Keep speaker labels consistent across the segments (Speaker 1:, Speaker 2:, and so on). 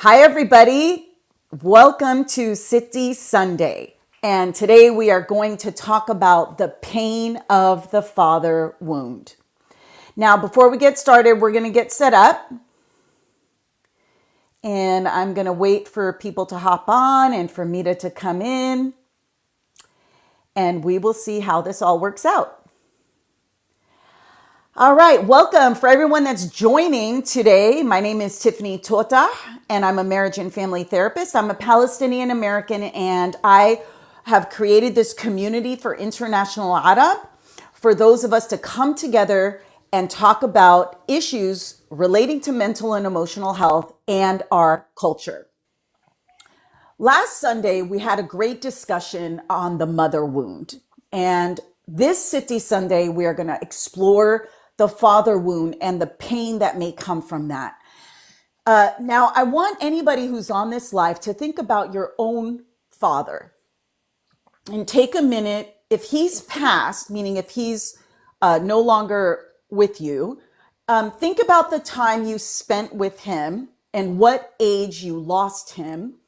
Speaker 1: Hi, everybody. Welcome to Siddhi Sunday. And today we are going to talk about the pain of the father wound. Now, before we get started, we're going to get set up. And I'm going to wait for people to hop on and for Mita to come in. And we will see how this all works out. All right, welcome for everyone that's joining today. My name is Tiffany Tota, and I'm a marriage and family therapist. I'm a Palestinian American, and I have created this community for international Arab for those of us to come together and talk about issues relating to mental and emotional health and our culture. Last Sunday, we had a great discussion on the mother wound. And this Siddhi Sunday, we are going to explore the father wound and the pain that may come from that. Now, I want anybody who's on this live to think about your own father and take a minute. If he's passed, meaning if he's no longer with you, think about the time you spent with him and what age you lost him.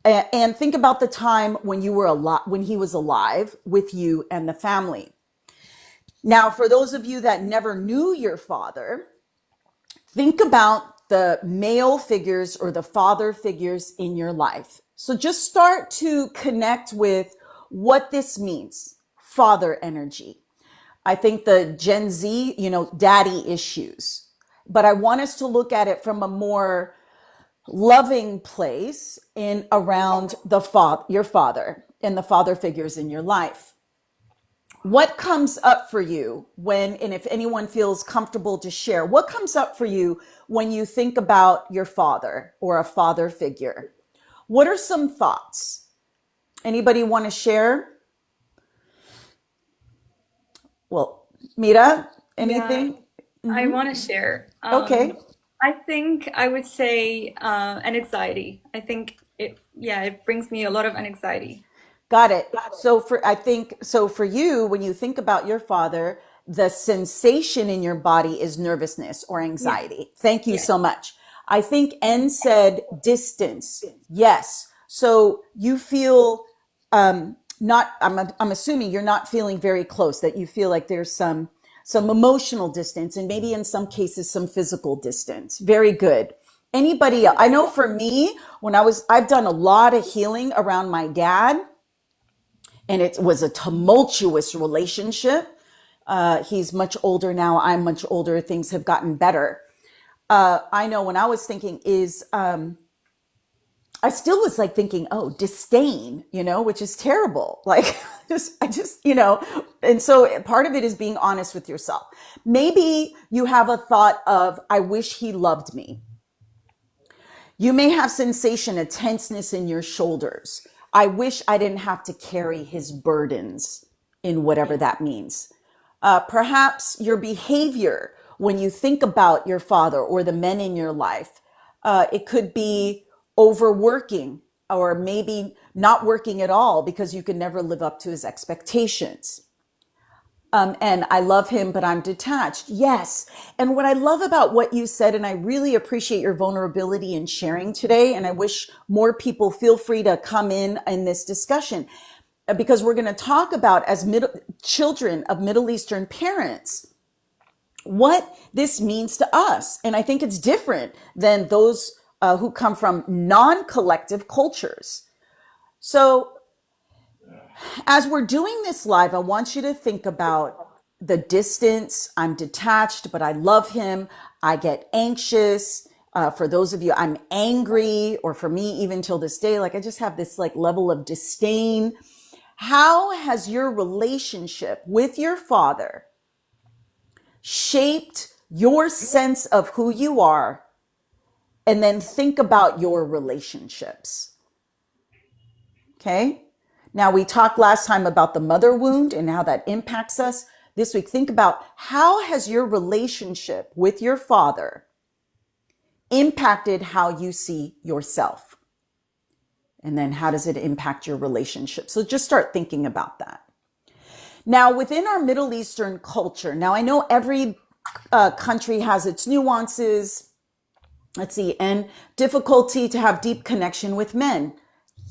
Speaker 1: And think about the time when you were when he was alive with you and the family. Now, for those of you that never knew your father, think about the male figures or the father figures in your life. So just start to connect with what this means, father energy. I think the Gen Z, daddy issues. But I want us to look at it from a more loving place in around your father and the father figures in your life. What comes up for you and if anyone feels comfortable to share, what comes up for you when you think about your father or a father figure? What are some thoughts? Anybody want to share? Well, Mira, anything?
Speaker 2: Yeah, I want to share.
Speaker 1: Okay.
Speaker 2: I think I would say an anxiety. I think it brings me a lot of anxiety.
Speaker 1: Got it. So for you, when you think about your father, the sensation in your body is nervousness or
Speaker 2: Yeah,
Speaker 1: anxiety. Thank you
Speaker 2: yeah,
Speaker 1: so much. I think N said distance. Yes. So you feel not. I'm assuming you're not feeling very close. That you feel like there's some emotional distance and maybe in some cases some physical distance. Very good. Anybody else? I know for me, I've done a lot of healing around my dad, and it was a tumultuous relationship. He's much older now. I'm much older. Things have gotten better. I know when I was thinking I still was like thinking, oh, disdain, which is terrible. Like I just, and so part of it is being honest with yourself. Maybe you have a thought of, I wish he loved me. You may have sensation, a tenseness in your shoulders. I wish I didn't have to carry his burdens in whatever that means. Perhaps your behavior when you think about your father or the men in your life, it could be overworking or maybe not working at all because you can never live up to his expectations. And I love him, but I'm detached. Yes. And what I love about what you said, and I really appreciate your vulnerability in sharing today, and I wish more people feel free to come in this discussion, because we're going to talk about as children of Middle Eastern parents, what this means to us. And I think it's different than those who come from non-collective cultures. So as we're doing this live, I want you to think about the distance. I'm detached, but I love him. I get anxious. For those of you, I'm angry, or for me, even till this day, like I just have this like level of disdain. How has your relationship with your father shaped your sense of who you are? And then think about your relationships. Okay. Now, we talked last time about the mother wound and how that impacts us. This week, think about how has your relationship with your father impacted how you see yourself? And then how does it impact your relationship? So just start thinking about that. Now, within our Middle Eastern culture, now I know every country has its nuances, Let's see, and difficulty to have deep connection with men.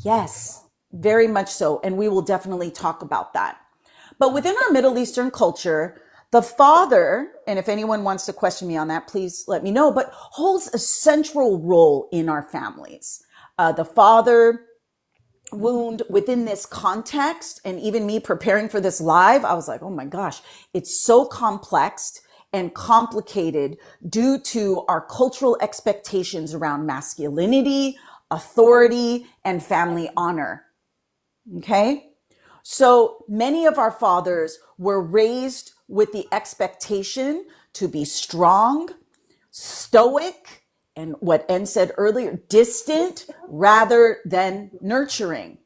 Speaker 1: Yes, very much so. And we will definitely talk about that. But within our Middle Eastern culture, the father, and if anyone wants to question me on that, please let me know, but holds a central role in our families. The father wound within this context, and even me preparing for this live, I was like, oh my gosh, it's so complex and complicated due to our cultural expectations around masculinity, authority, and family honor. Okay. So many of our fathers were raised with the expectation to be strong, stoic, and what En said earlier, distant rather than nurturing.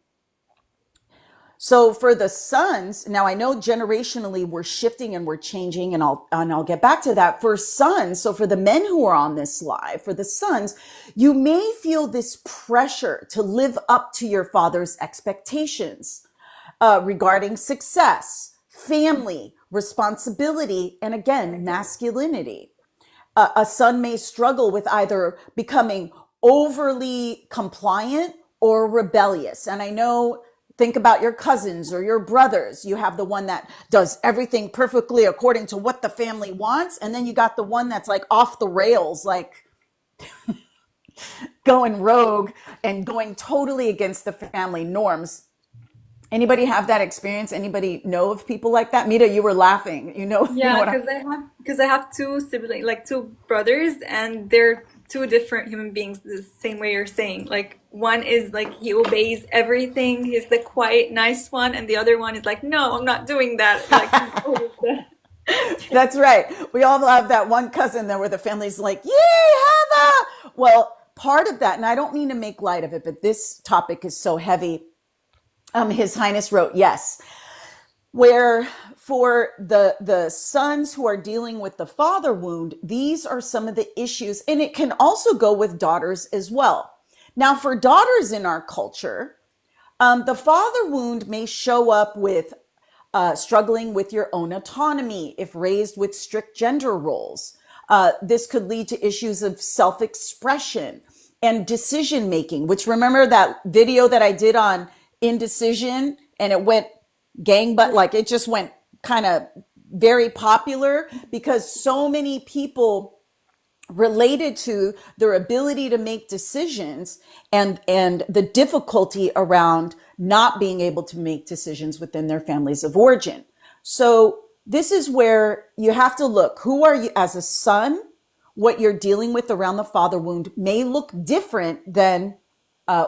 Speaker 1: So for the sons, now I know generationally we're shifting and we're changing, and I'll get back to that. For sons, so for the men who are on this live, for the sons, you may feel this pressure to live up to your father's expectations regarding success, family, responsibility, and again, masculinity. A son may struggle with either becoming overly compliant or rebellious. And I know, think about your cousins or your brothers. You have the one that does everything perfectly according to what the family wants. And then you got the one that's like off the rails, like going rogue and going totally against the family norms. Anybody have that experience? Anybody know of people like that? Mita, you were laughing. You know
Speaker 2: Yeah,
Speaker 1: what I,
Speaker 2: because I have two siblings, like two brothers, and they're two different human beings, the same way you're saying. Like one is like he obeys everything, he's the quiet, nice one, and the other one is like, no, I'm not doing that. Like he's always the
Speaker 1: That's right. We all have that one cousin there where the family's like, yay, Heather. Well, part of that, and I don't mean to make light of it, but this topic is so heavy. His Highness wrote, yes, where for the sons who are dealing with the father wound, these are some of the issues, and it can also go with daughters as well. Now, for daughters in our culture, the father wound may show up with struggling with your own autonomy if raised with strict gender roles. This could lead to issues of self-expression and decision making, which, remember that video that I did on indecision, and it went but like it just went kind of very popular because so many people related to their ability to make decisions and the difficulty around not being able to make decisions within their families of origin. So this is where you have to look, who are you as a son? What you're dealing with around the father wound may look different than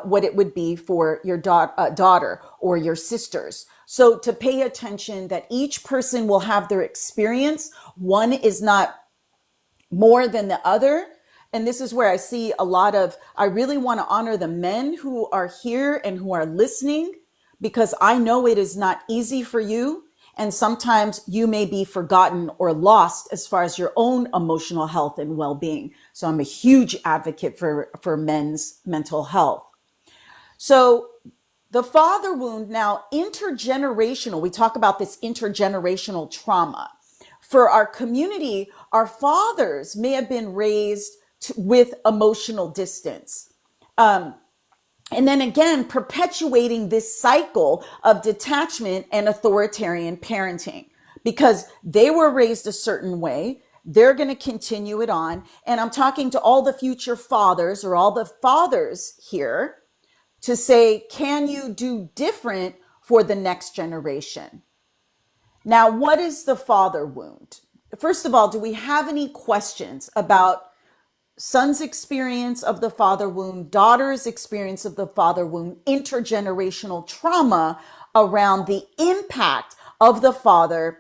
Speaker 1: what it would be for your daughter or your sisters. So to pay attention that each person will have their experience. One is not more than the other. And this is where I see a lot of, I really want to honor the men who are here and who are listening, because I know it is not easy for you. And sometimes you may be forgotten or lost as far as your own emotional health and well-being. So I'm a huge advocate for men's mental health. So the father wound, now intergenerational, we talk about this intergenerational trauma. For our community, our fathers may have been raised with emotional distance. And then again, perpetuating this cycle of detachment and authoritarian parenting because they were raised a certain way. They're going to continue it on. And I'm talking to all the future fathers or all the fathers here to say, can you do different for the next generation? Now, what is the father wound? First of all, do we have any questions about son's experience of the father wound, daughter's experience of the father wound, intergenerational trauma around the impact of the father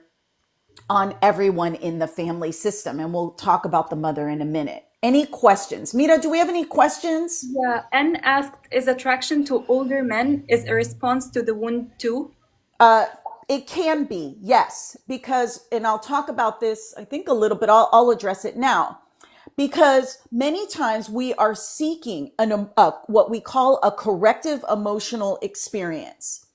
Speaker 1: on everyone in the family system? And we'll talk about the mother in a minute. Any questions? Mita, do we have any questions?
Speaker 2: Yeah, Anne asked, is attraction to older men is a response to the wound too?
Speaker 1: It can be, yes, because, and I'll talk about this, I think a little bit, I'll address it now, because many times we are seeking what we call a corrective emotional experience.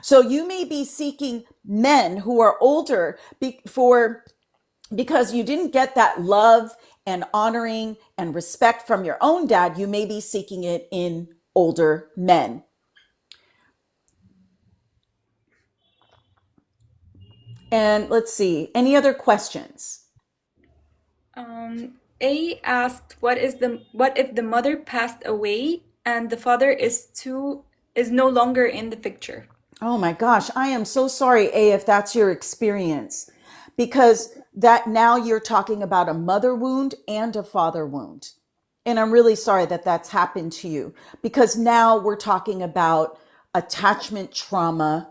Speaker 1: So you may be seeking men who are older because you didn't get that love and honoring and respect from your own dad, you may be seeking it in older men. And let's see, any other questions?
Speaker 2: A asked, what if the mother passed away and the father is no longer in the picture?
Speaker 1: Oh my gosh, I am so sorry, A, if that's your experience, because that now you're talking about a mother wound and a father wound. And I'm really sorry that that's happened to you, because now we're talking about attachment trauma.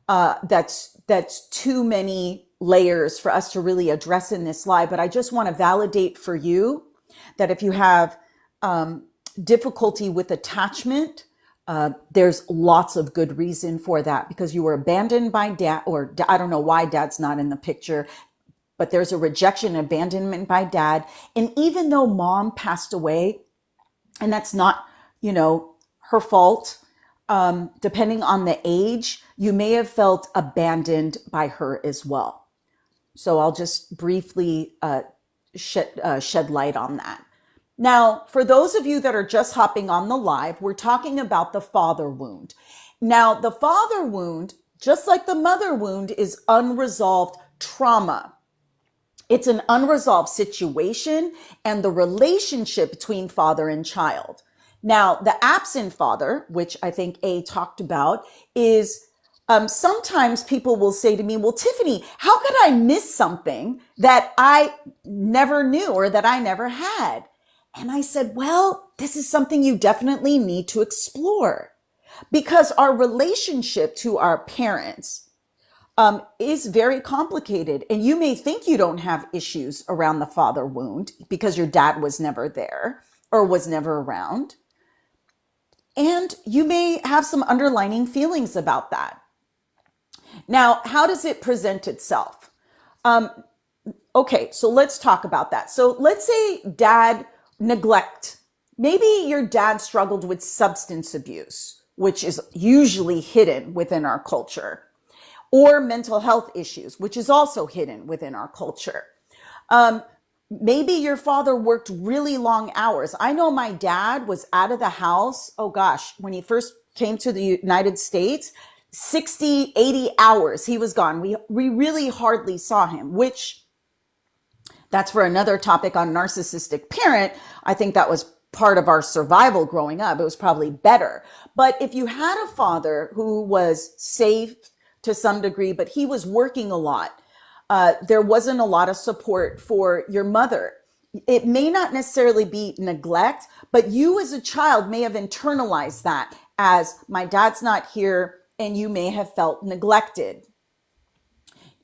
Speaker 1: That's too many layers for us to really address in this live. But I just want to validate for you that if you have difficulty with attachment, there's lots of good reason for that, because you were abandoned by dad, or I don't know why dad's not in the picture, but there's a rejection, abandonment by dad. And even though mom passed away, and that's not, her fault, depending on the age, you may have felt abandoned by her as well. So I'll just briefly shed light on that. Now, for those of you that are just hopping on the live, we're talking about the father wound. Now, the father wound, just like the mother wound, is unresolved trauma. It's an unresolved situation and the relationship between father and child. Now, the absent father, which I think A talked about, is sometimes people will say to me, well, Tiffany, how could I miss something that I never knew or that I never had? And I said, well, this is something you definitely need to explore, because our relationship to our parents is very complicated. And you may think you don't have issues around the father wound because your dad was never there or was never around. And you may have some underlying feelings about that. Now, how does it present itself? Okay, so let's talk about that. So let's say dad neglect. Maybe your dad struggled with substance abuse, which is usually hidden within our culture, or mental health issues, which is also hidden within our culture. Maybe your father worked really long hours. I know my dad was out of the house, oh gosh, when he first came to the United States, 60, 80 hours he was gone. We really hardly saw him, which that's for another topic on narcissistic parent. I think that was part of our survival growing up. It was probably better. But if you had a father who was safe to some degree, but he was working a lot, there wasn't a lot of support for your mother. It may not necessarily be neglect, but you as a child may have internalized that as my dad's not here, and you may have felt neglected.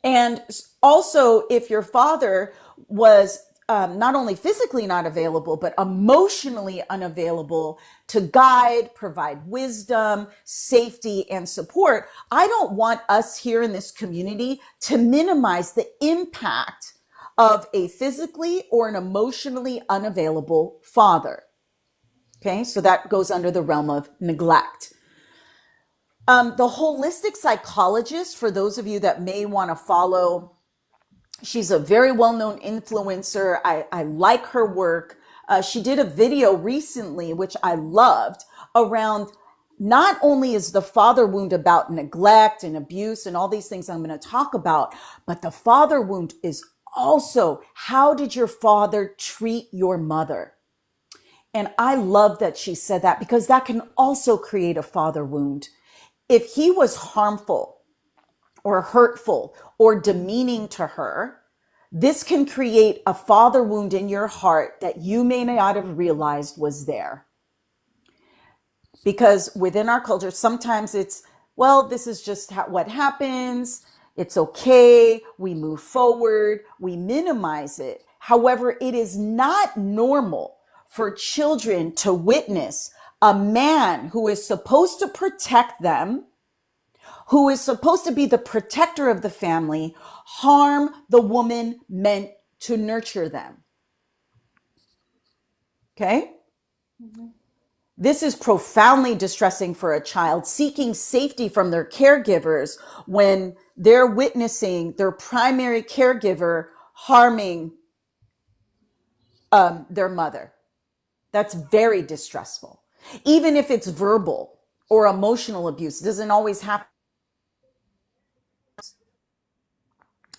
Speaker 1: And also, if your father was not only physically not available, but emotionally unavailable to guide, provide wisdom, safety, and support, I don't want us here in this community to minimize the impact of a physically or an emotionally unavailable father. Okay, so that goes under the realm of neglect. The holistic psychologist, for those of you that may want to follow, she's a very well-known influencer. I like her work. She did a video recently, which I loved, around not only is the father wound about neglect and abuse and all these things I'm going to talk about, but the father wound is also, how did your father treat your mother? And I love that she said that, because that can also create a father wound. If he was harmful or hurtful or demeaning to her, this can create a father wound in your heart that you may not have realized was there. Because within our culture, sometimes it's, well, this is just what happens. It's okay. We move forward. We minimize it. However, it is not normal for children to witness a man who is supposed to protect them, who is supposed to be the protector of the family, harm the woman meant to nurture them. Okay? Mm-hmm. This is profoundly distressing for a child seeking safety from their caregivers when they're witnessing their primary caregiver harming their mother. That's very distressful. Even if it's verbal or emotional abuse, doesn't always have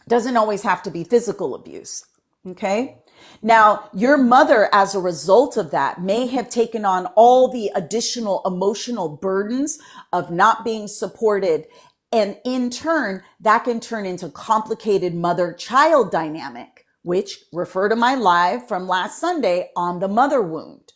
Speaker 1: to be physical abuse. Okay. Now, your mother, as a result of that, may have taken on all the additional emotional burdens of not being supported. And in turn, that can turn into complicated mother-child dynamic, which refer to my live from last Sunday on the mother wound.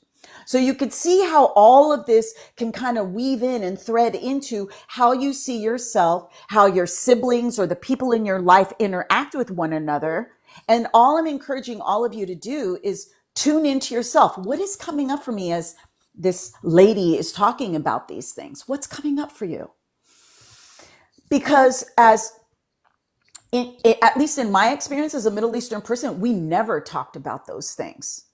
Speaker 1: So you could see how all of this can kind of weave in and thread into how you see yourself, how your siblings or the people in your life interact with one another. And all I'm encouraging all of you to do is tune into yourself. What is coming up for me as this lady is talking about these things? What's coming up for you? Because at least in my experience as a Middle Eastern person, we never talked about those things.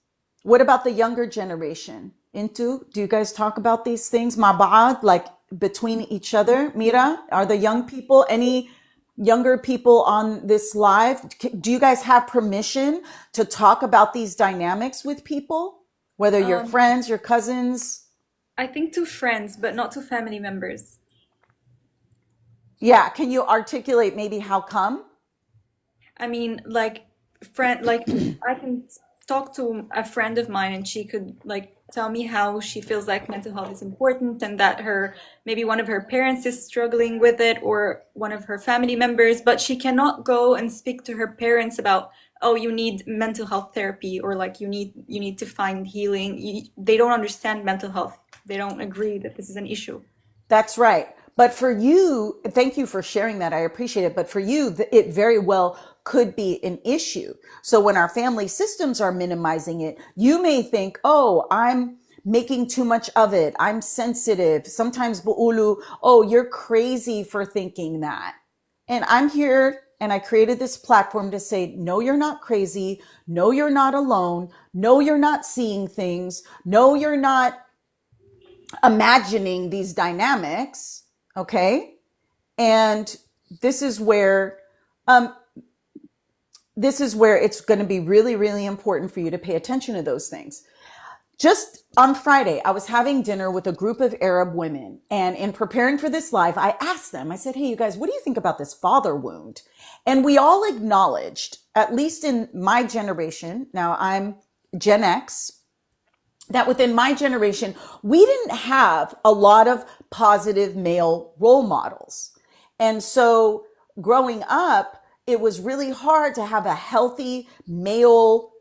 Speaker 1: What about the younger generation? Do you guys talk about these things? Maba'ad, like between each other? Mira, are the young people, any younger people on this live, do you guys have permission to talk about these dynamics with people? Whether your friends, your cousins?
Speaker 2: I think to friends, but not to family members.
Speaker 1: Yeah, can you articulate maybe how come?
Speaker 2: I mean, I can talk to a friend of mine and she could like tell me how she feels like mental health is important and that maybe one of her parents is struggling with it or one of her family members, but she cannot go and speak to her parents about, oh, you need mental health therapy or like you need to find healing. They don't understand mental health. They don't agree that this is an issue.
Speaker 1: That's right. But for you, thank you for sharing that. I appreciate it. But for you, it very well could be an issue. So when our family systems are minimizing it, you may think, oh, I'm making too much of it. I'm sensitive. Sometimes bu'ulu, oh, you're crazy for thinking that. And I'm here and I created this platform to say, no, you're not crazy. No, you're not alone. No, you're not seeing things. No, you're not imagining these dynamics. Okay. And this is where it's going to be really, really important for you to pay attention to those things. Just on Friday, I was having dinner with a group of Arab women. And in preparing for this live, I asked them, I said, hey, you guys, what do you think about this father wound? And we all acknowledged, at least in my generation, now I'm Gen X, that within my generation, we didn't have a lot of positive male role models. And so growing up, it was really hard to have a healthy male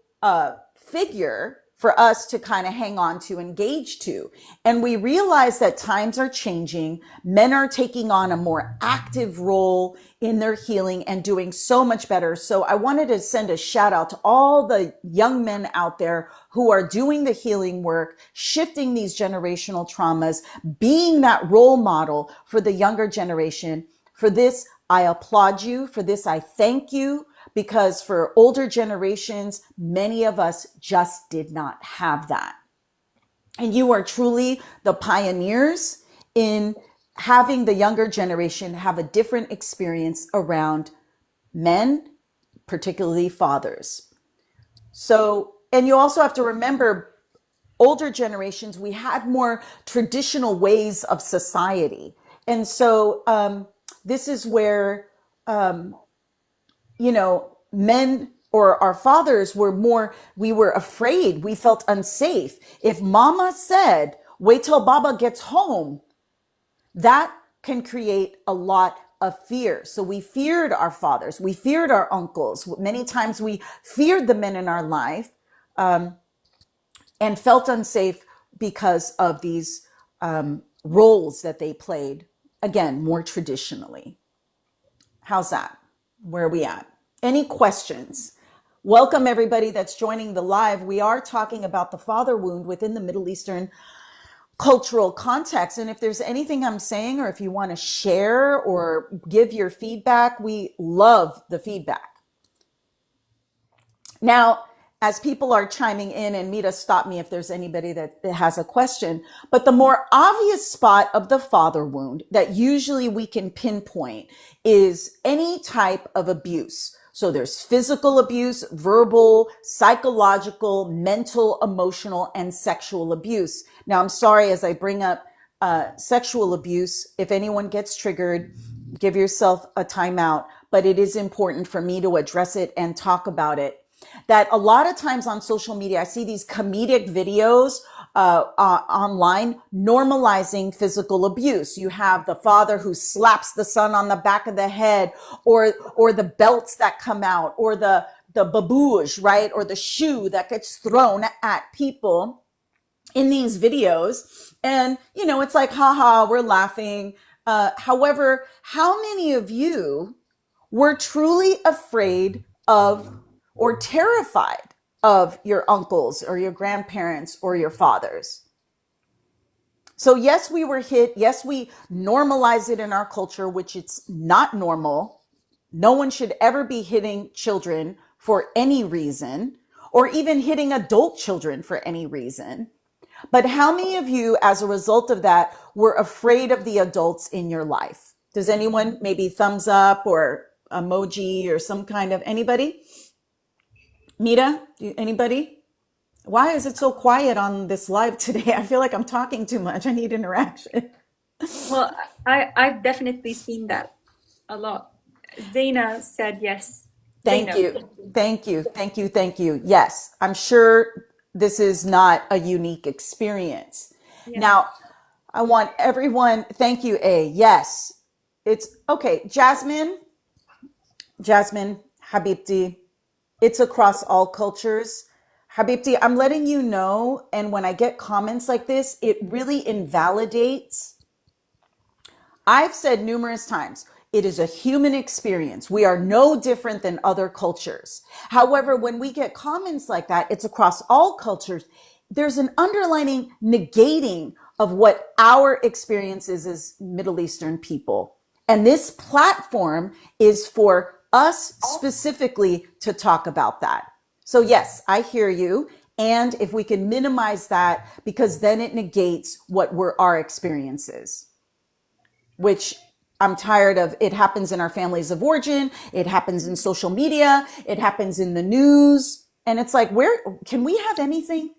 Speaker 1: figure for us to kind of hang on to, engage to. And we realized that times are changing. Men are taking on a more active role in their healing and doing so much better. So I wanted to send a shout out to all the young men out there who are doing the healing work, shifting these generational traumas, being that role model for the younger generation. For this, I applaud you. For this, I thank you. Because for older generations, many of us just did not have that. And you are truly the pioneers in having the younger generation have a different experience around men, particularly fathers. So, and you also have to remember, older generations, we had more traditional ways of society. And so this is where men or our fathers we were afraid. We felt unsafe. If mama said, wait till Baba gets home, that can create a lot of fear. So we feared our fathers. We feared our uncles. Many times we feared the men in our life and felt unsafe because of these roles that they played, again, more traditionally. How's that? Where are we at? Any questions? Welcome everybody that's joining the live. We are talking about the father wound within the Middle Eastern cultural context. And if there's anything I'm saying, or if you want to share or give your feedback, we love the feedback. Now, as people are chiming in, and Mita, stop me if there's anybody that has a question, but the more obvious spot of the father wound that usually we can pinpoint is any type of abuse. So there's physical abuse, verbal, psychological, mental, emotional, and sexual abuse. Now, I'm sorry, as I bring up sexual abuse, if anyone gets triggered, give yourself a timeout, but it is important for me to address it and talk about it. That a lot of times on social media, I see these comedic videos online normalizing physical abuse. You have the father who slaps the son on the back of the head, or the belts that come out, or the babouche, right, or the shoe that gets thrown at people in these videos. And it's like, haha, we're laughing. However, how many of you were truly afraid of or terrified of your uncles or your grandparents or your fathers? So yes, we were hit. Yes, we normalize it in our culture, which it's not normal. No one should ever be hitting children for any reason, or even hitting adult children for any reason. But how many of you, as a result of that, were afraid of the adults in your life? Does anyone, maybe thumbs up or emoji or some kind of, anybody? Mira, anybody? Why is it so quiet on this live today? I feel like I'm talking too much. I need interaction.
Speaker 2: Well, I've definitely seen that a lot. Zaina said yes.
Speaker 1: Thank
Speaker 2: Zainab.
Speaker 1: you. Thank you. Thank you. Thank you. Yes, I'm sure this is not a unique experience.
Speaker 2: Yes.
Speaker 1: Now, I want everyone, thank you, A. Yes, it's okay. Jasmine, Habibti, it's across all cultures. Habibti, I'm letting you know, and when I get comments like this, it really invalidates. I've said numerous times, it is a human experience. We are no different than other cultures. However, when we get comments like that, it's across all cultures. There's an underlining negating of what our experience is as Middle Eastern people. And this platform is for us specifically to talk about that. So yes, I hear you. And if we can minimize that, because then it negates what were our experiences, which I'm tired of. It happens in our families of origin. It happens in social media. It happens in the news. And it's like, where can we have anything?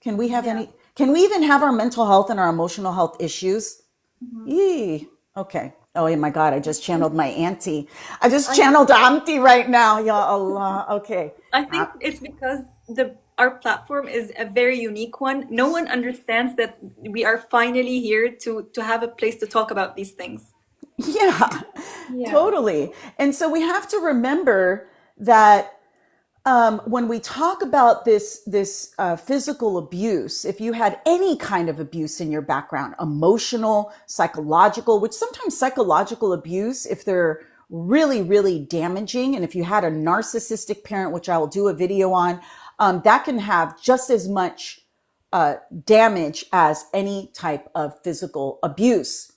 Speaker 1: Can we have can we even have our mental health and our emotional health issues? Yee. Okay. Oh my God, I just channeled my auntie. I just channeled auntie right now. Ya Allah. Okay.
Speaker 2: I think it's because our platform is a very unique one. No one understands that we are finally here to have a place to talk about these things.
Speaker 1: Yeah,
Speaker 2: Yeah.
Speaker 1: totally. And so we have to remember that when we talk about this physical abuse, if you had any kind of abuse in your background, emotional, psychological, which sometimes psychological abuse, if they're really, really damaging, and if you had a narcissistic parent, which I will do a video on, that can have just as much damage as any type of physical abuse.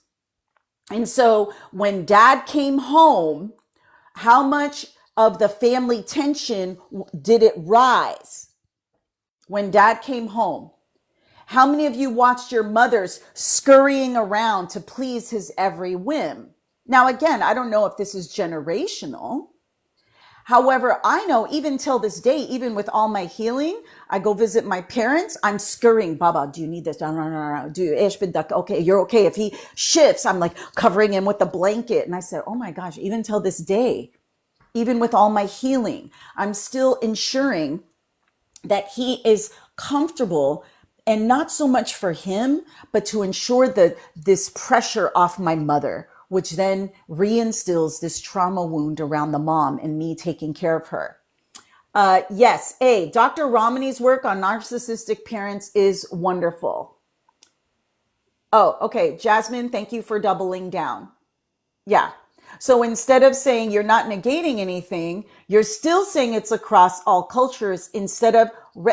Speaker 1: And so when dad came home, how much of the family tension did it rise when dad came home? How many of you watched your mothers scurrying around to please his every whim? Now, again, I don't know if this is generational. However, I know even till this day, even with all my healing, I go visit my parents. I'm scurrying. Baba, do you need this? No, no, no, no. Do you? Okay, you're okay. If he shifts, I'm like covering him with a blanket. And I said, oh my gosh, even till this day, even with all my healing, I'm still ensuring that he is comfortable, and not so much for him, but to ensure that this pressure off my mother, which then reinstills this trauma wound around the mom and me taking care of her. Yes, Dr. Ramani's work on narcissistic parents is wonderful. Oh, okay. Jasmine, thank you for doubling down. Yeah. So instead of saying you're not negating anything, you're still saying it's across all cultures instead of,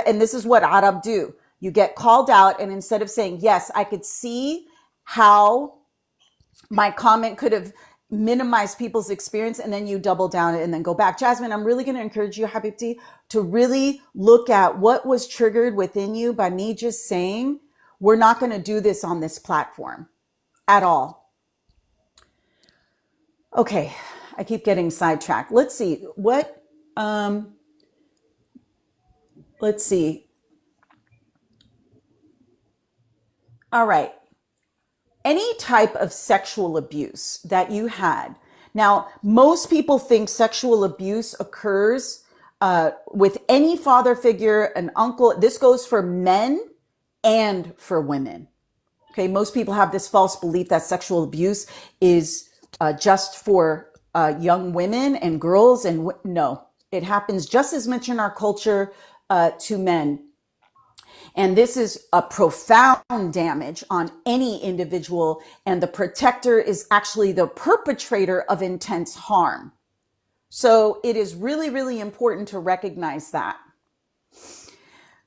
Speaker 1: and this is what Arab do. You get called out, and instead of saying, yes, I could see how my comment could have minimized people's experience, and then you double down and then go back. Jasmine, I'm really going to encourage you, Habibti, to really look at what was triggered within you by me just saying, we're not going to do this on this platform at all. Okay, I keep getting sidetracked. Let's see. What Um, let's see. All right. Any type of sexual abuse that you had. Now, most people think sexual abuse occurs with any father figure, an uncle. This goes for men and for women. Okay, most people have this false belief that sexual abuse is just for young women and girls, and no, it happens just as much in our culture to men. And this is a profound damage on any individual, and the protector is actually the perpetrator of intense harm. So it is really, really important to recognize that.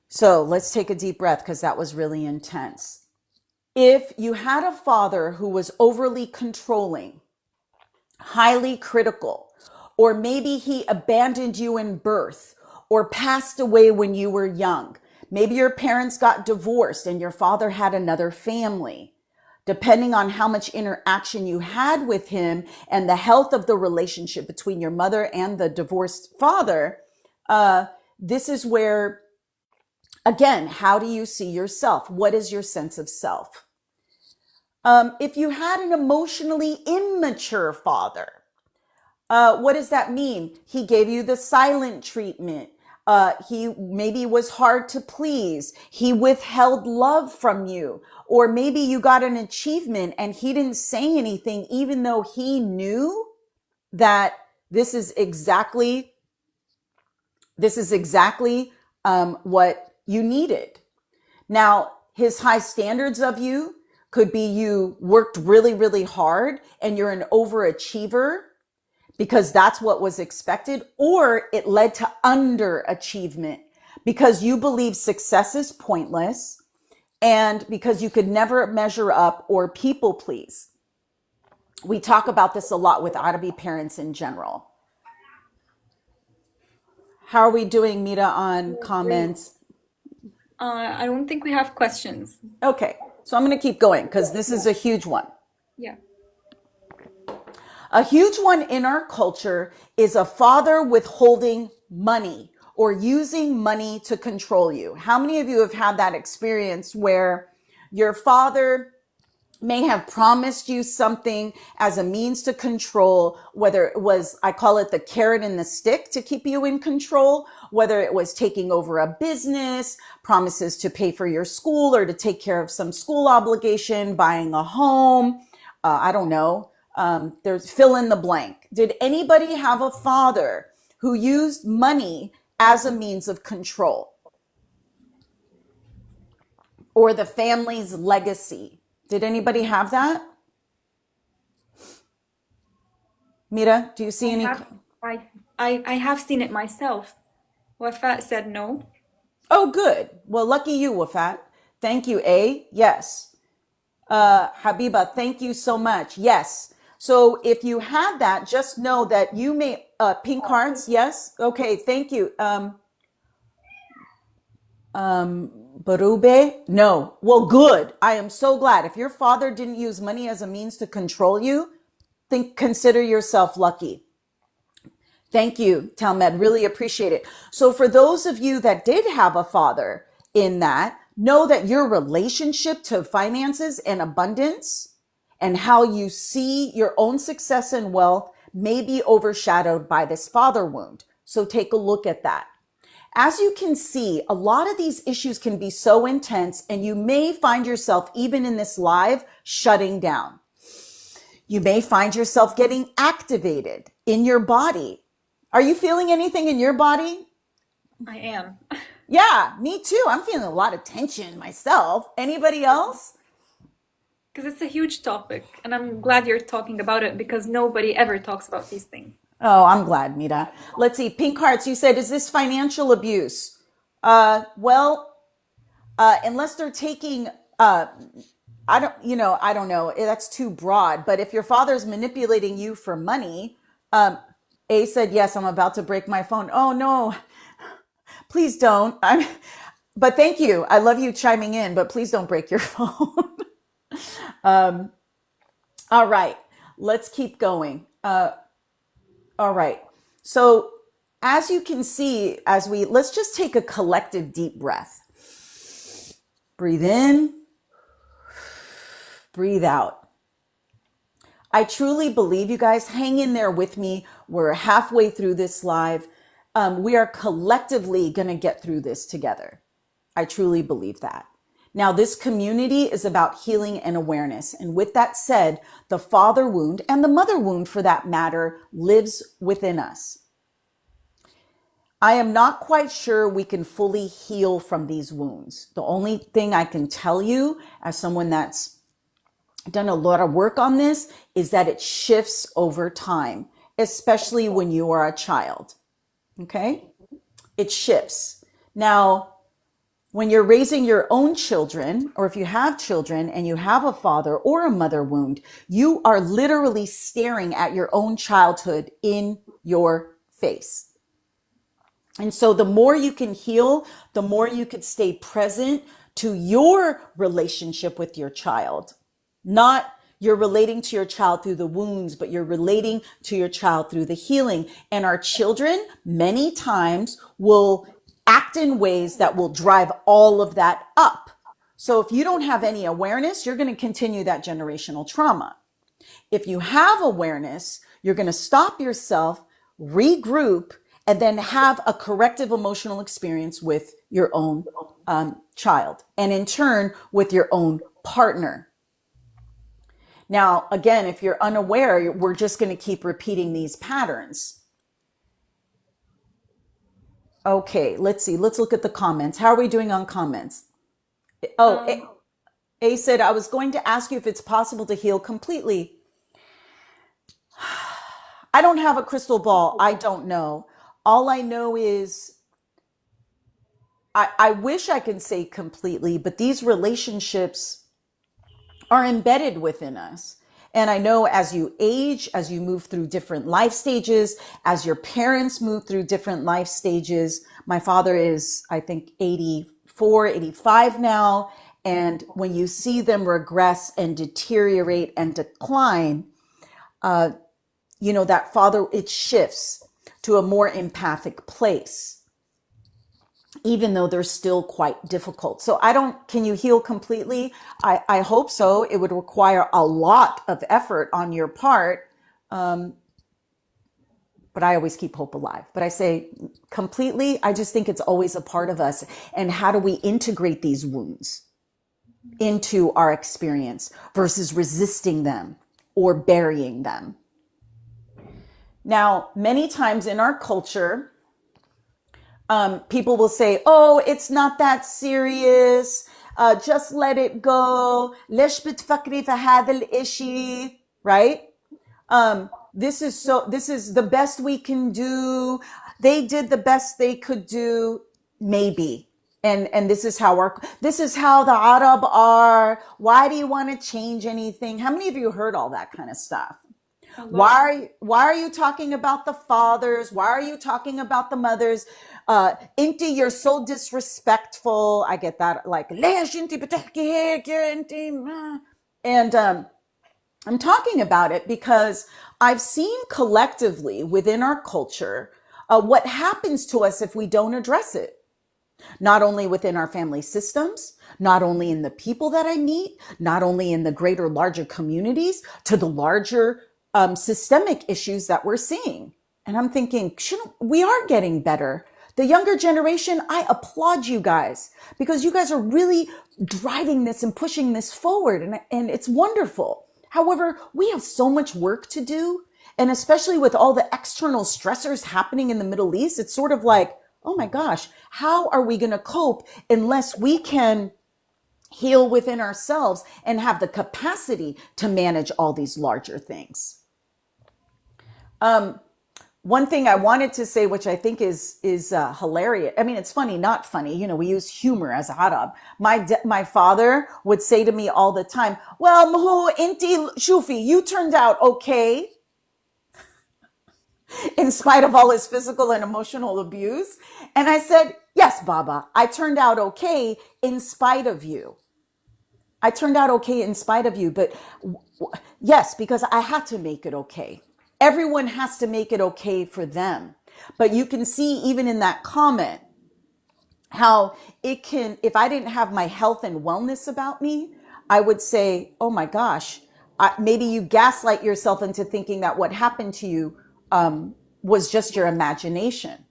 Speaker 1: So let's take a deep breath because that was really intense. If you had a father who was overly controlling, highly critical, or maybe he abandoned you in birth or passed away when you were young, maybe your parents got divorced and your father had another family. Depending on how much interaction you had with him and the health of the relationship between your mother and the divorced father, this is where, again, how do you see yourself? What is your sense of self? If you had an emotionally immature father, what does that mean? He gave you the silent treatment. He maybe was hard to please. He withheld love from you. Or maybe you got an achievement and he didn't say anything, even though he knew that this is exactly what you needed. Now, his high standards of you could be you worked really, really hard and you're an overachiever because that's what was expected, or it led to underachievement because you believe success is pointless and because you could never measure up or people please. We talk about this a lot with ought to be parents in general. How are we doing, Mita, on
Speaker 2: Great.
Speaker 1: comments?
Speaker 2: I don't think we have questions.
Speaker 1: Okay, so I'm going to keep going because this is a huge one.
Speaker 2: Yeah.
Speaker 1: A huge one in our culture is a father withholding money or using money to control you. How many of you have had that experience where your father may have promised you something as a means to control, whether it was, I call it the carrot and the stick to keep you in control, whether it was taking over a business, promises to pay for your school or to take care of some school obligation, buying a home, I don't know. There's fill in the blank. Did anybody have a father who used money as a means of control or the family's legacy? Did anybody have that? Mira, do you see
Speaker 2: I
Speaker 1: any?
Speaker 2: have I have seen it myself. Wafat said no.
Speaker 1: Oh, good. Well, lucky you, Wafat. Thank you, A. Yes. Habiba, thank you so much. Yes. So if you had that, just know that you may, pink cards. Yes. Okay. Thank you. Barube? No. Well, good. I am so glad. If your father didn't use money as a means to control you, consider yourself lucky. Thank you, Talmed. Really appreciate it. So for those of you that did have a father in that, know that your relationship to finances and abundance and how you see your own success and wealth may be overshadowed by this father wound. So take a look at that. As you can see, a lot of these issues can be so intense and you may find yourself, even in this live, shutting down. You may find yourself getting activated in your body. Are you feeling anything in your body?
Speaker 2: I am.
Speaker 1: Yeah, me too. I'm feeling a lot of tension myself. Anybody else?
Speaker 2: Because it's a huge topic, and I'm glad you're talking about it because nobody ever talks about these things.
Speaker 1: Oh, I'm glad, Mita. Let's see. Pink Hearts, you said, is this financial abuse? Well, unless they're taking, I don't know. That's too broad. But if your father's manipulating you for money, A said, yes, I'm about to break my phone. Oh, no, please don't. But thank you. I love you chiming in, but please don't break your phone. All right, let's keep going. All right. So as you can see, let's just take a collective deep breath. Breathe in, breathe out. I truly believe, you guys, hang in there with me. We're halfway through this live. We are collectively going to get through this together. I truly believe that. Now, this community is about healing and awareness. And with that said, the father wound, and the mother wound for that matter, lives within us. I am not quite sure we can fully heal from these wounds. The only thing I can tell you, as someone that's done a lot of work on this, is that it shifts over time, especially when you are a child. Okay? It shifts. Now, when you're raising your own children, or if you have children and you have a father or a mother wound, you are literally staring at your own childhood in your face. And so the more you can heal, the more you could stay present to your relationship with your child. Not you're relating to your child through the wounds, but you're relating to your child through the healing. And our children many times will act in ways that will drive all of that up. So if you don't have any awareness, you're going to continue that generational trauma. If you have awareness, you're going to stop yourself, regroup, and then have a corrective emotional experience with your own child, and in turn with your own partner. Now, again, if you're unaware, we're just going to keep repeating these patterns. Okay, let's see. Let's look at the comments. How are we doing on comments? Oh, A said, I was going to ask you if it's possible to heal completely. I don't have a crystal ball. I don't know. All I know is I wish I could say completely, but these relationships are embedded within us. And I know as you age, as you move through different life stages, as your parents move through different life stages, my father is, I think, 84, 85 now. And when you see them regress and deteriorate and decline, that father, it shifts to a more empathic place, even though they're still quite difficult. So can you heal completely? I hope so. It would require a lot of effort on your part. But I always keep hope alive. But I say completely, I just think it's always a part of us. And how do we integrate these wounds into our experience versus resisting them or burying them? Now, many times in our culture, people will say, oh, it's not that serious. Just let it go. ليش بتفكري في هذا الإشي, right? This is the best we can do. They did the best they could do, maybe. And this is how the Arab are. Why do you want to change anything? How many of you heard all that kind of stuff? Why are you talking about the fathers? Why are you talking about the mothers? Inti, you're so disrespectful. I get that. Like, ليش انتي بتحكي هيك يا انتي ما. And I'm talking about it because I've seen collectively within our culture what happens to us if we don't address it. Not only within our family systems, not only in the people that I meet, not only in the greater, larger communities, to the larger systemic issues that we're seeing. And I'm thinking, we are getting better. The younger generation, I applaud you guys because you guys are really driving this and pushing this forward. And it's wonderful. However, we have so much work to do. And especially with all the external stressors happening in the Middle East, it's sort of like, oh my gosh, how are we going to cope unless we can heal within ourselves and have the capacity to manage all these larger things? One thing I wanted to say, which I think is hilarious. I mean, it's funny, not funny. We use humor as Arab. My father would say to me all the time, well, Mahu, inti shufi, you turned out okay. In spite of all his physical and emotional abuse. And I said, yes, Baba, I turned out okay in spite of you. I turned out okay in spite of you. But yes, because I had to make it okay. Everyone has to make it okay for them. But you can see even in that comment how it can, if I didn't have my health and wellness about me, I would say, oh my gosh, maybe you gaslight yourself into thinking that what happened to you was just your imagination.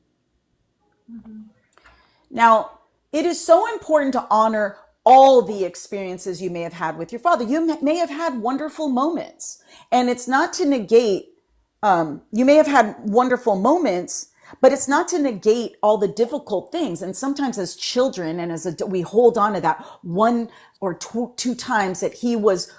Speaker 1: Now, it is so important to honor all the experiences you may have had with your father. You may have had wonderful moments, and it's not to negate, you may have had wonderful moments, but it's not to negate all the difficult things. And sometimes as children and we hold on to that one or two times that he was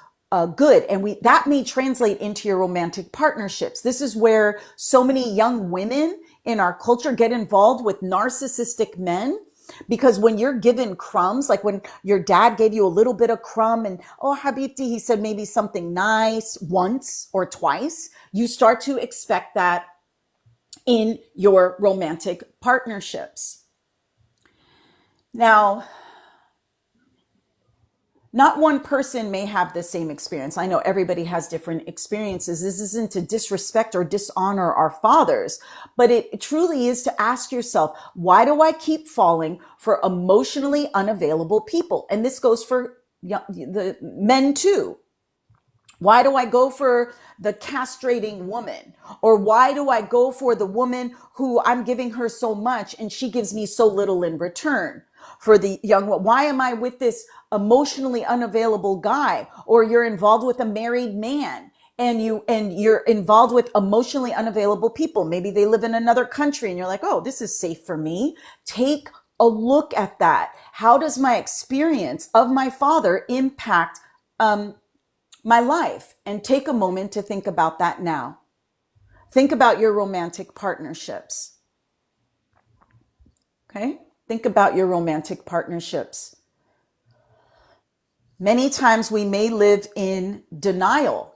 Speaker 1: good. And that may translate into your romantic partnerships. This is where so many young women in our culture get involved with narcissistic men, because when you're given crumbs, like when your dad gave you a little bit of crumb and, oh, Habibti, he said maybe something nice once or twice, you start to expect that in your romantic partnerships. Now, not one person may have the same experience. I know everybody has different experiences. This isn't to disrespect or dishonor our fathers, but it truly is to ask yourself, why do I keep falling for emotionally unavailable people? And this goes for the men too. Why do I go for the castrating woman? Or why do I go for the woman who I'm giving her so much and she gives me so little in return? For the young one, why am I with this emotionally unavailable guy? Or you're involved with a married man and you're involved with emotionally unavailable people. Maybe they live in another country and you're like, oh, this is safe for me. Take a look at that. How does my experience of my father impact my life? And take a moment to think about that now. Think about your romantic partnerships. Okay? Think about your romantic partnerships. Many times we may live in denial.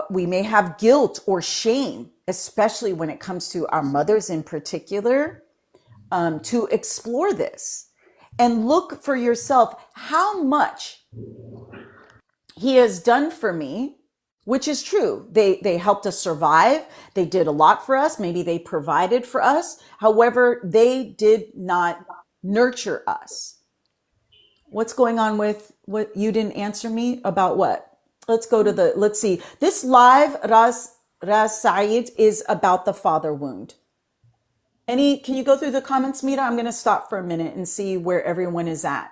Speaker 1: We may have guilt or shame, especially when it comes to our mothers in particular, to explore this and look for yourself how much he has done for me, which is true. They helped us survive. They did a lot for us. Maybe they provided for us. However, they did not nurture us. What's going on with what you didn't answer me about? What? Let's see. This live Ras Saeed is about the father wound. Can you go through the comments, Mira? I'm going to stop for a minute and see where everyone is at.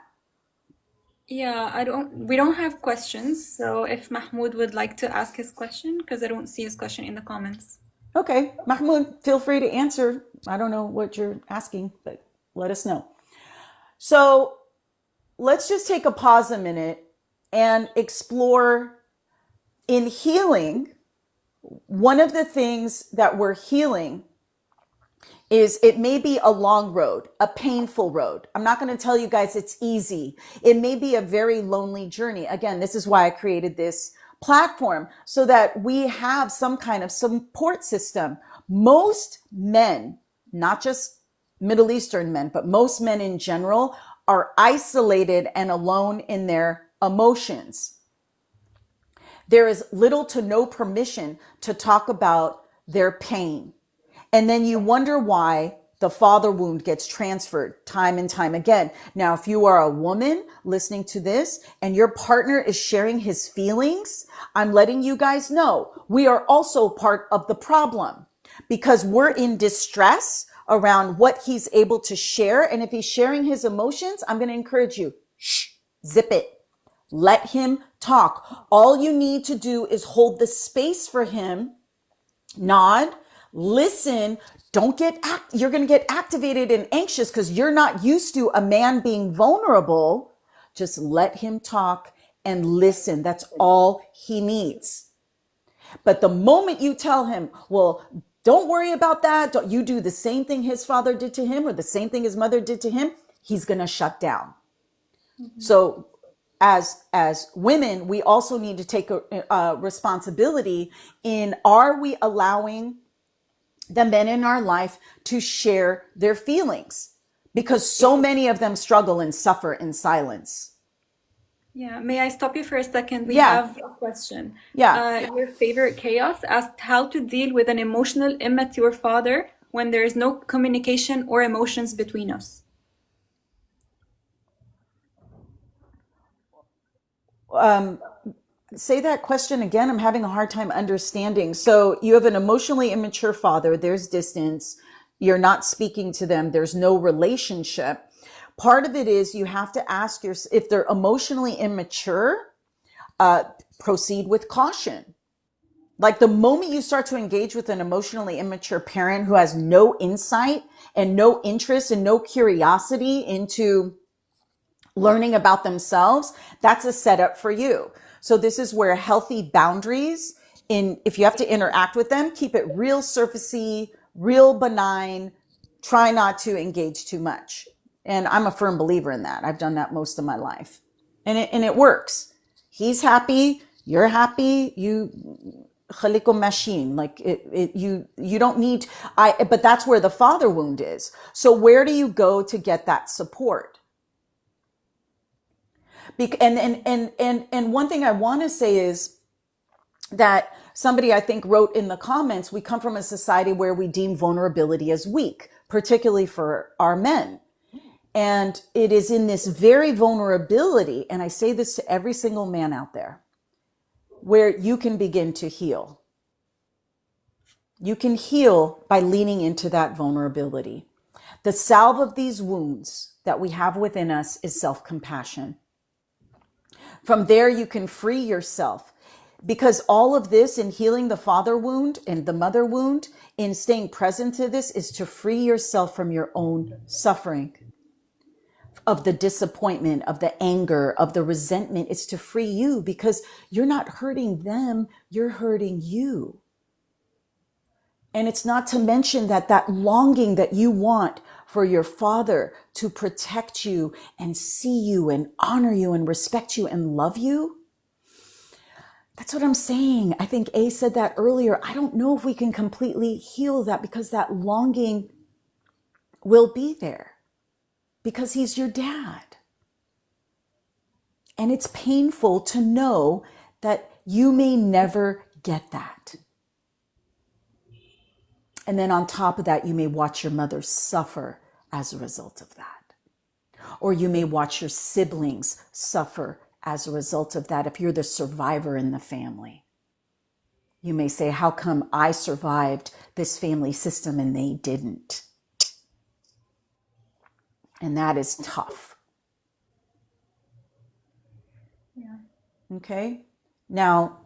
Speaker 2: Yeah, we don't have questions, so if Mahmoud would like to ask his question, because I don't see his question in the comments.
Speaker 1: Okay, Mahmoud, feel free to answer. I don't know what you're asking, but let us know. So let's just take a pause a minute and explore in healing. One of the things that we're healing is it may be a long road, a painful road. I'm not going to tell you guys it's easy. It may be a very lonely journey. Again, this is why I created this platform, so that we have some kind of support system. Most men, not just Middle Eastern men, but most men in general are isolated and alone in their emotions. There is little to no permission to talk about their pain. And then you wonder why the father wound gets transferred time and time again. Now, if you are a woman listening to this and your partner is sharing his feelings, I'm letting you guys know we are also part of the problem, because we're in distress around what he's able to share. And if he's sharing his emotions, I'm going to encourage you, zip it. Let him talk. All you need to do is hold the space for him, nod, listen. Don't you're going to get activated and anxious because you're not used to a man being vulnerable. Just let him talk and listen. That's all he needs. But the moment you tell him, well, don't worry about that, don't you do the same thing his father did to him or the same thing his mother did to him, he's going to shut down. Mm-hmm. So as women, we also need to take a responsibility in, are we allowing the men in our life to share their feelings? Because so many of them struggle and suffer in silence.
Speaker 2: Yeah, may I stop you for a second? We
Speaker 1: Yeah.
Speaker 2: have a question.
Speaker 1: Yeah.
Speaker 2: Your favorite chaos asked how to deal with an emotional, immature father when there is no communication or emotions between us?
Speaker 1: Say that question again. I'm having a hard time understanding. So you have an emotionally immature father, there's distance, you're not speaking to them, there's no relationship. Part of it is you have to ask yourself, if they're emotionally immature, proceed with caution. Like the moment you start to engage with an emotionally immature parent who has no insight and no interest and no curiosity into learning about themselves, that's a setup for you. So this is where healthy boundaries if you have to interact with them, keep it real surfacey, real benign, try not to engage too much. And I'm a firm believer in that. I've done that most of my life. And it works. He's happy, you're happy, khalikum machine, like you don't need, but that's where the father wound is. So where do you go to get that support? And one thing I want to say is that somebody I think wrote in the comments, we come from a society where we deem vulnerability as weak, particularly for our men. And it is in this very vulnerability, and I say this to every single man out there, where you can begin to heal. You can heal by leaning into that vulnerability. The salve of these wounds that we have within us is self-compassion. From there, you can free yourself, because all of this in healing the father wound and the mother wound, in staying present to this, is to free yourself from your own suffering, of the disappointment, of the anger, of the resentment. It's to free you, because you're not hurting them, you're hurting you. And it's not to mention that longing that you want for your father to protect you and see you and honor you and respect you and love you. That's what I'm saying. I think A said that earlier. I don't know if we can completely heal that, because that longing will be there, because he's your dad. And it's painful to know that you may never get that. And then on top of that, you may watch your mother suffer as a result of that. Or you may watch your siblings suffer as a result of that. If you're the survivor in the family, you may say, how come I survived this family system and they didn't? And that is tough.
Speaker 2: Yeah.
Speaker 1: Okay. Now,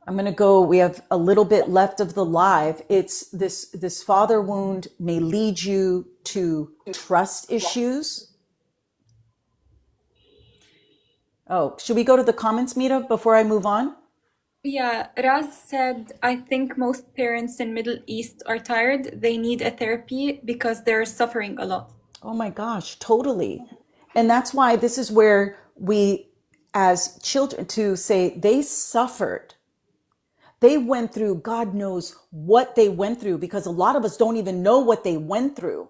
Speaker 1: I'm going to go, we have a little bit left of the live. It's this father wound may lead you to trust issues. Oh, should we go to the comments, Mita, before I move on?
Speaker 2: Yeah, Raz said, I think most parents in Middle East are tired. They need a therapy because they're suffering a lot.
Speaker 1: Oh my gosh, totally. And that's why this is where we, as children, to say they suffered. They went through, God knows what they went through, because a lot of us don't even know what they went through.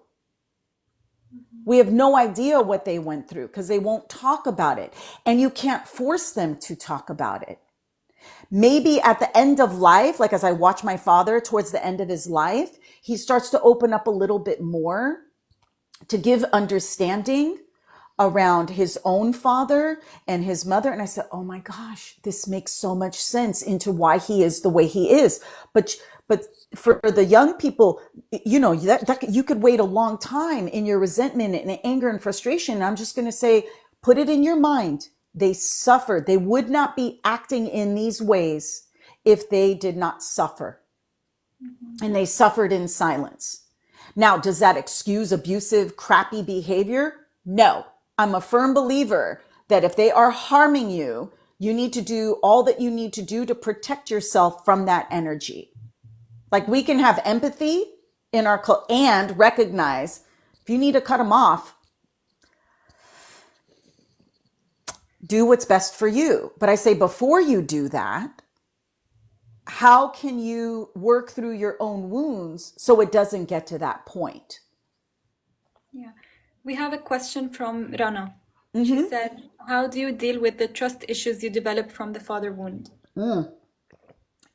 Speaker 1: We have no idea what they went through because they won't talk about it. And you can't force them to talk about it. Maybe at the end of life, like as I watch my father towards the end of his life, he starts to open up a little bit more to give understanding around his own father and his mother. And I said, oh my gosh, this makes so much sense into why he is the way he is. But for the young people, you know, that you could wait a long time in your resentment and anger and frustration. And I'm just going to say, put it in your mind. They suffered. They would not be acting in these ways if they did not suffer. Mm-hmm. And they suffered in silence. Now, does that excuse abusive, crappy behavior? No. I'm a firm believer that if they are harming you, you need to do all that you need to do to protect yourself from that energy. Like, we can have empathy in our and recognize if you need to cut them off, do what's best for you. But I say, before you do that, how can you work through your own wounds so it doesn't get to that point?
Speaker 2: Yeah. We have a question from Rana.
Speaker 1: Mm-hmm.
Speaker 2: She said, how do you deal with the trust issues you develop from the father wound?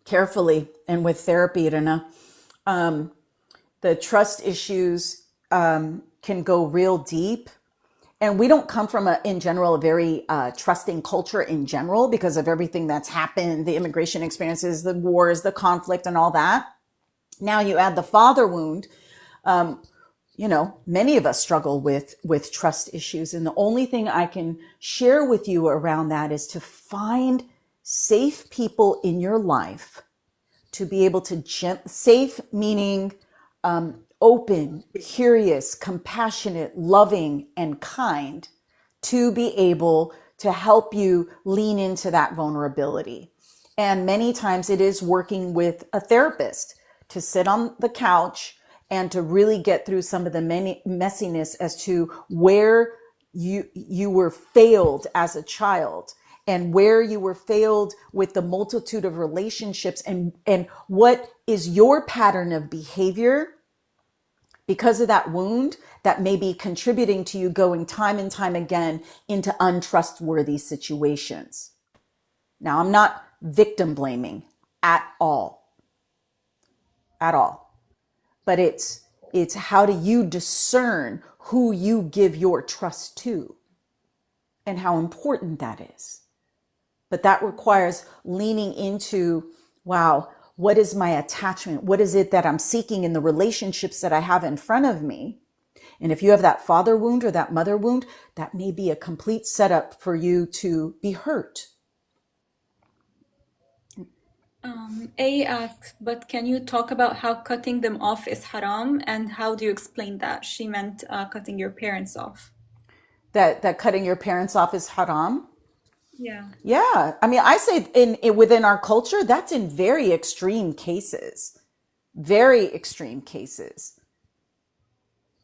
Speaker 1: Carefully and with therapy, Rana. The trust issues can go real deep. And we don't come from in general, a very trusting culture in general because of everything that's happened, the immigration experiences, the wars, the conflict, and all that. Now you add the father wound. Many of us struggle with trust issues. And the only thing I can share with you around that is to find safe people in your life to be able to, safe meaning open, curious, compassionate, loving, and kind, to be able to help you lean into that vulnerability. And many times it is working with a therapist to sit on the couch and to really get through some of the messiness as to where you were failed as a child and where you were failed with the multitude of relationships, and what is your pattern of behavior because of that wound that may be contributing to you going time and time again into untrustworthy situations. Now, I'm not victim blaming at all, but it's how do you discern who you give your trust to and how important that is. But that requires leaning into, wow, what is my attachment? What is it that I'm seeking in the relationships that I have in front of me? And if you have that father wound or that mother wound, that may be a complete setup for you to be hurt.
Speaker 2: A asks, but can you talk about how cutting them off is haram, and how do you explain that? She meant cutting your parents off.
Speaker 1: That cutting your parents off is haram?
Speaker 2: Yeah.
Speaker 1: Yeah. I mean, I say within our culture, that's in very extreme cases. Very extreme cases.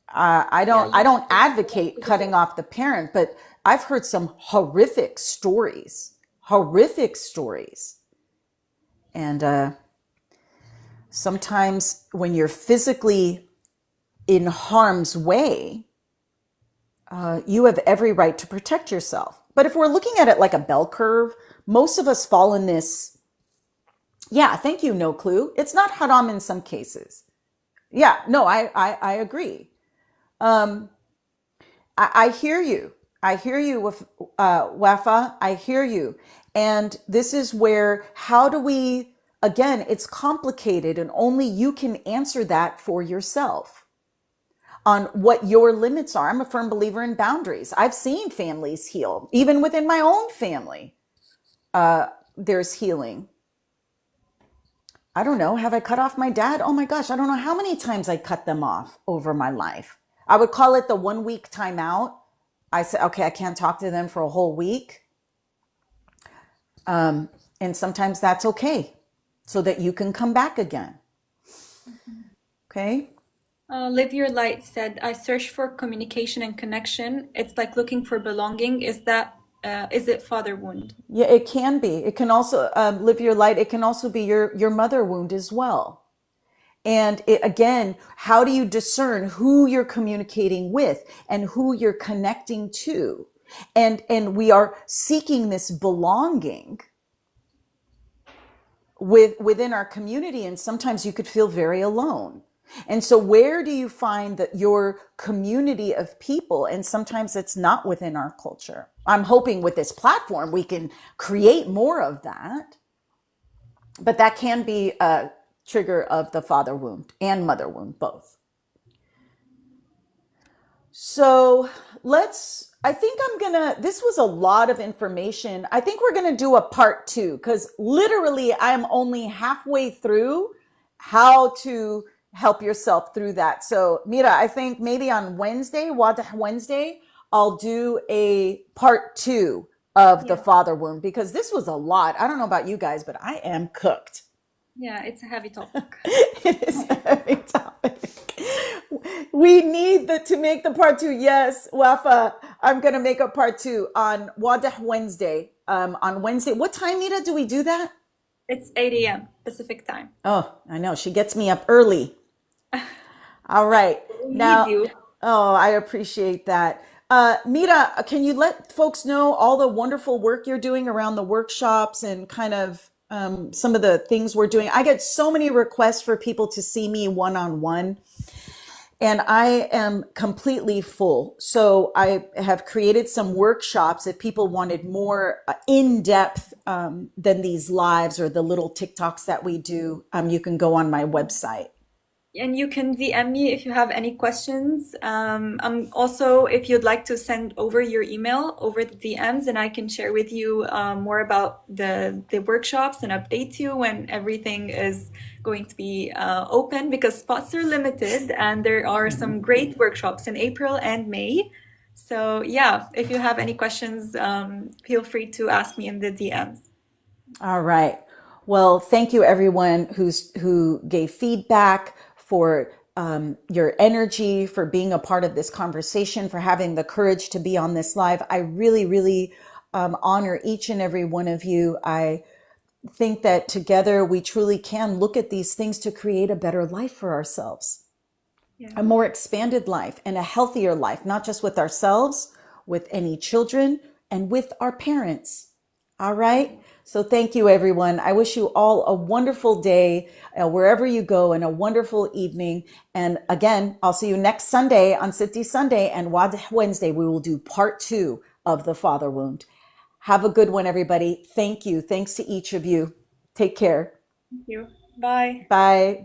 Speaker 1: I don't advocate cutting off the parent, but I've heard some horrific stories. And sometimes when you're physically in harm's way, you have every right to protect yourself. But if we're looking at it like a bell curve, most of us fall in this. Yeah, thank you, No Clue. It's not haram in some cases. Yeah, no, I agree. I hear you. I hear you with Wafa. I hear you. And this is where, how do we, again, it's complicated and only you can answer that for yourself on what your limits are. I'm a firm believer in boundaries. I've seen families heal. Even within my own family, there's healing. I don't know. Have I cut off my dad? Oh my gosh, I don't know how many times I cut them off over my life. I would call it the 1 week timeout. I said, okay, I can't talk to them for a whole week. And sometimes that's okay, so that you can come back again. Okay.
Speaker 2: Live Your Light said, I search for communication and connection. It's like looking for belonging. Is it father wound?
Speaker 1: Yeah, it can be. It can also, Live Your Light. It can also be your mother wound as well. And again, how do you discern who you're communicating with and who you're connecting to? And we are seeking this belonging within our community. And sometimes you could feel very alone. And so where do you find that your community of people? And sometimes it's not within our culture. I'm hoping with this platform, we can create more of that. But that can be a trigger of the father wound and mother wound, both. So I think this was a lot of information. I think we're going to do a part 2 because literally I'm only halfway through how to help yourself through that. So Mira, I think maybe on Wednesday, Wadah Wednesday, I'll do a part 2 of the father wound because this was a lot. I don't know about you guys, but I am cooked.
Speaker 2: Yeah, it's a heavy topic.
Speaker 1: It is a heavy topic. We need to make the part 2. Yes, Wafa, I'm going to make a part 2 on Wadah Wednesday. On Wednesday. What time, Mira, do we do that?
Speaker 2: It's 8 a.m. Pacific time.
Speaker 1: Oh, I know. She gets me up early. All right. Now, oh, I appreciate that. Mira, can you let folks know all the wonderful work you're doing around the workshops and kind of some of the things we're doing. I get so many requests for people to see me one on one, and I am completely full. So I have created some workshops. If people wanted more in depth than these lives or the little TikToks that we do, you can go on my website.
Speaker 2: And you can DM me if you have any questions. I'm also, if you'd like to send over your email over the DMs, and I can share with you more about the workshops and update you when everything is going to be open, because spots are limited and there are some great workshops in April and May. So yeah, if you have any questions, feel free to ask me in the DMs.
Speaker 1: All right. Well, thank you everyone who gave feedback, for your energy, for being a part of this conversation, for having the courage to be on this live. I really, really honor each and every one of you. I think that together we truly can look at these things to create a better life for ourselves,
Speaker 2: Yeah.
Speaker 1: a more expanded life and a healthier life, not just with ourselves, with any children, and with our parents. All right. So thank you, everyone. I wish you all a wonderful day wherever you go, and a wonderful evening. And again, I'll see you next Sunday on City Sunday, and Wednesday we will do part 2 of the father wound. Have a good one, everybody. Thank you. Thanks to each of you. Take care.
Speaker 2: Thank you. Bye.
Speaker 1: Bye.